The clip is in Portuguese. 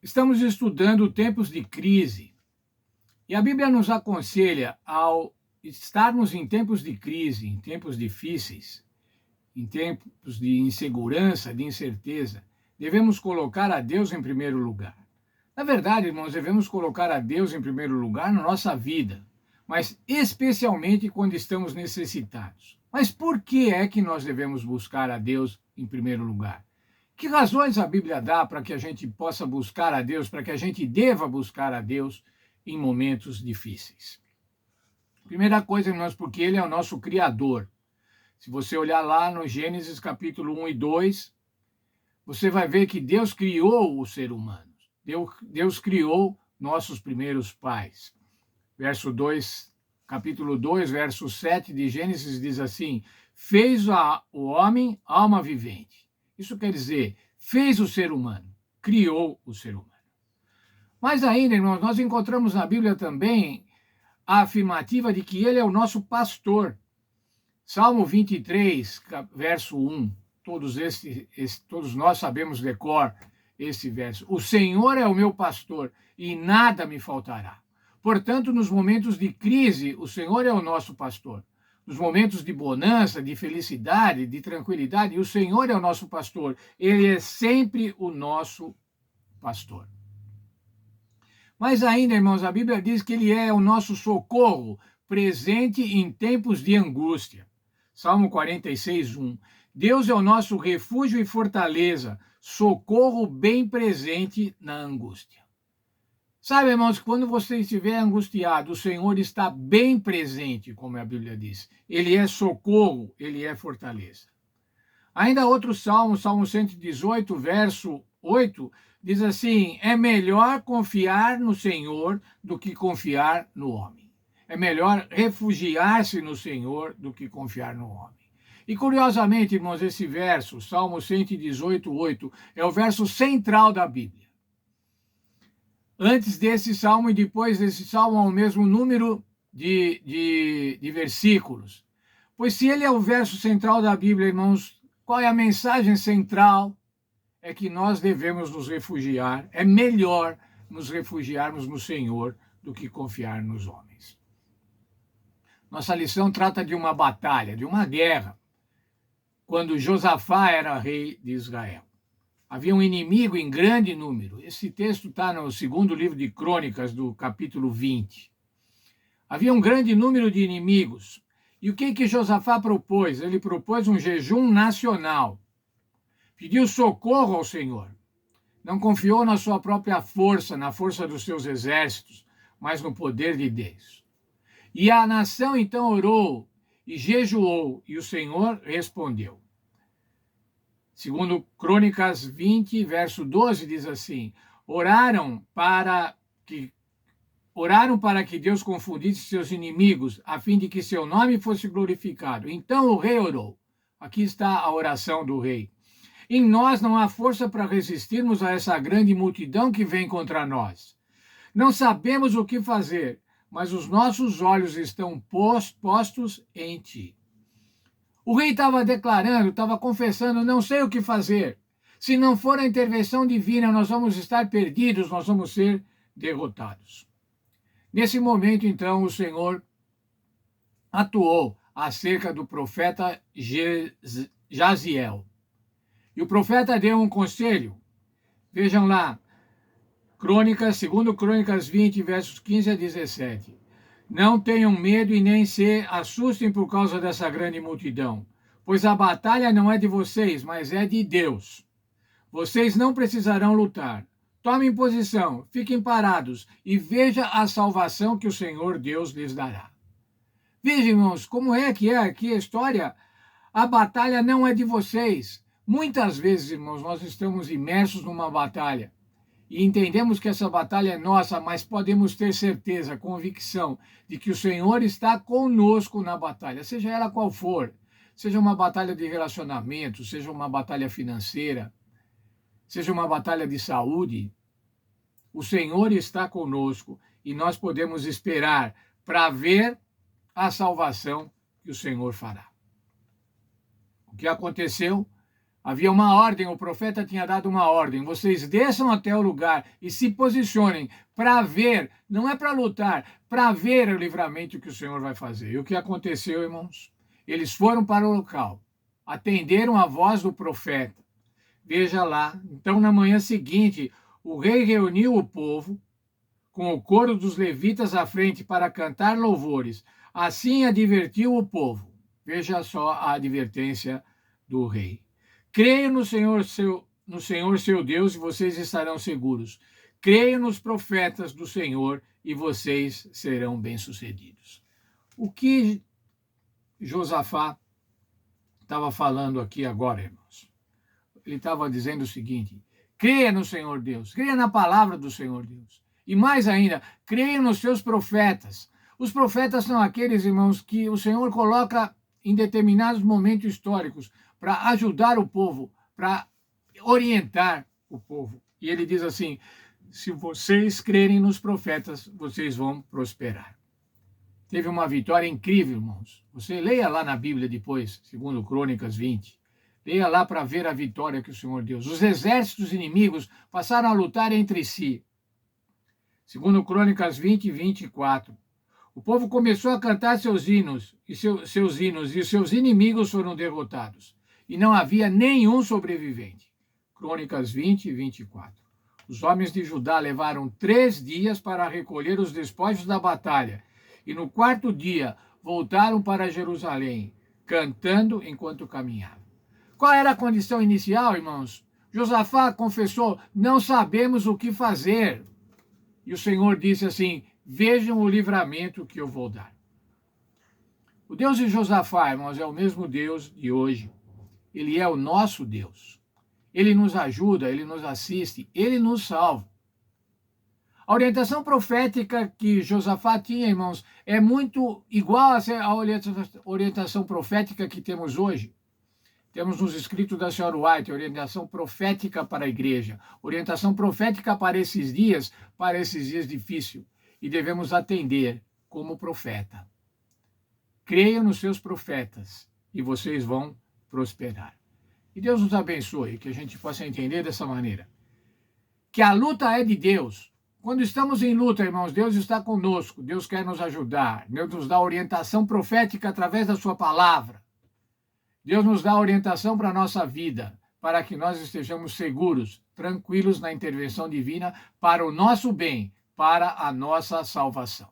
Estamos estudando tempos de crise e a Bíblia nos aconselha, ao estarmos em tempos de crise, em tempos difíceis, em tempos de insegurança, de incerteza, devemos colocar a Deus em primeiro lugar. Na verdade, irmãos, devemos colocar a Deus em primeiro lugar na nossa vida, mas especialmente quando estamos necessitados. Mas por que é que nós devemos buscar a Deus em primeiro lugar? Que razões a Bíblia dá para que a gente possa buscar a Deus, para que a gente deva buscar a Deus em momentos difíceis? Primeira coisa, irmãos, porque Ele é o nosso Criador. Se você olhar lá no Gênesis capítulo 1 e 2, você vai ver que Deus criou o ser humano. Deus criou nossos primeiros pais. Verso 2, capítulo 2, verso 7 de Gênesis diz assim: fez o homem alma vivente. Isso quer dizer, fez o ser humano, criou o ser humano. Mas ainda, irmãos, nós encontramos na Bíblia também a afirmativa de que ele é o nosso pastor. Salmo 23, verso 1. Todos nós sabemos de cor esse verso. O Senhor é o meu pastor e nada me faltará. Portanto, nos momentos de crise, o Senhor é o nosso pastor. Nos momentos de bonança, de felicidade, de tranquilidade, o Senhor é o nosso pastor. Ele é sempre o nosso pastor. Mas ainda, irmãos, a Bíblia diz que ele é o nosso socorro, presente em tempos de angústia. Salmo 46, 1. Deus é o nosso refúgio e fortaleza, socorro bem presente na angústia. Sabe, irmãos, quando você estiver angustiado, o Senhor está bem presente, como a Bíblia diz. Ele é socorro, ele é fortaleza. Ainda outro salmo, Salmo 118, verso 8, diz assim: é melhor confiar no Senhor do que confiar no homem. É melhor refugiar-se no Senhor do que confiar no homem. E curiosamente, irmãos, esse verso, Salmo 118, 8, é o verso central da Bíblia. Antes desse salmo e depois desse salmo, há o mesmo número de versículos. Pois se ele é o verso central da Bíblia, irmãos, qual é a mensagem central? É que nós devemos nos refugiar, é melhor nos refugiarmos no Senhor do que confiar nos homens. Nossa lição trata de uma batalha, de uma guerra, quando Josafá era rei de Israel. Havia um inimigo em grande número. Esse texto está no segundo livro de Crônicas, do capítulo 20. Havia um grande número de inimigos. E o que Josafá propôs? Ele propôs um jejum nacional. Pediu socorro ao Senhor. Não confiou na sua própria força, na força dos seus exércitos, mas no poder de Deus. E a nação então orou e jejuou, e o Senhor respondeu. Segundo Crônicas 20, verso 12, diz assim: oraram para que Deus confundisse seus inimigos, a fim de que seu nome fosse glorificado. Então o rei orou. Aqui está a oração do rei. Em nós não há força para resistirmos a essa grande multidão que vem contra nós. Não sabemos o que fazer, mas os nossos olhos estão postos em ti. O rei estava declarando, estava confessando: não sei o que fazer. Se não for a intervenção divina, nós vamos estar perdidos, nós vamos ser derrotados. Nesse momento, então, o Senhor atuou acerca do profeta Jaziel. E o profeta deu um conselho. Vejam lá, segundo Crônicas 20, versos 15 a 17. Não tenham medo e nem se assustem por causa dessa grande multidão, pois a batalha não é de vocês, mas é de Deus. Vocês não precisarão lutar. Tomem posição, fiquem parados e veja a salvação que o Senhor Deus lhes dará. Veja, irmãos, como é que aqui a história? A batalha não é de vocês. Muitas vezes, irmãos, nós estamos imersos numa batalha e entendemos que essa batalha é nossa, mas podemos ter certeza, convicção, de que o Senhor está conosco na batalha, seja ela qual for. Seja uma batalha de relacionamento, seja uma batalha financeira, seja uma batalha de saúde. O Senhor está conosco e nós podemos esperar para ver a salvação que o Senhor fará. O que aconteceu? Havia uma ordem, o profeta tinha dado uma ordem. Vocês desçam até o lugar e se posicionem para ver, não é para lutar, para ver o livramento que o Senhor vai fazer. E o que aconteceu, irmãos? Eles foram para o local, atenderam a voz do profeta. Veja lá. Então, na manhã seguinte, o rei reuniu o povo, com o coro dos levitas à frente para cantar louvores. Assim advertiu o povo. Veja só a advertência do rei. Creio no Senhor seu Deus e vocês estarão seguros. Creio nos profetas do Senhor e vocês serão bem-sucedidos. O que Josafá estava falando aqui agora, irmãos? Ele estava dizendo o seguinte: creia no Senhor Deus, creia na palavra do Senhor Deus. E mais ainda, creia nos seus profetas. Os profetas são aqueles, irmãos, que o Senhor coloca em determinados momentos históricos para ajudar o povo, para orientar o povo. E ele diz assim: se vocês crerem nos profetas, vocês vão prosperar. Teve uma vitória incrível, irmãos. Você leia lá na Bíblia depois, segundo Crônicas 20. Leia lá para ver a vitória que o Senhor deu. Os exércitos inimigos passaram a lutar entre si. Segundo Crônicas 20, 24. O povo começou a cantar seus hinos e seus inimigos foram derrotados. E não havia nenhum sobrevivente. Crônicas 20, 24. Os homens de Judá levaram 3 dias para recolher os despojos da batalha. E no 4º dia voltaram para Jerusalém, cantando enquanto caminhavam. Qual era a condição inicial, irmãos? Josafá confessou: não sabemos o que fazer. E o Senhor disse assim: vejam o livramento que eu vou dar. O Deus de Josafá, irmãos, é o mesmo Deus de hoje. Ele é o nosso Deus. Ele nos ajuda, ele nos assiste, ele nos salva. A orientação profética que Josafá tinha, irmãos, é muito igual à orientação profética que temos hoje. Temos nos escritos da Senhora White, orientação profética para a igreja, orientação profética para esses dias difíceis, e devemos atender como profeta. Creiam nos seus profetas e vocês vão prosperar. E Deus nos abençoe, que a gente possa entender dessa maneira. Que a luta é de Deus. Quando estamos em luta, irmãos, Deus está conosco, Deus quer nos ajudar, Deus nos dá orientação profética através da sua palavra. Deus nos dá orientação para a nossa vida, para que nós estejamos seguros, tranquilos na intervenção divina, para o nosso bem, para a nossa salvação.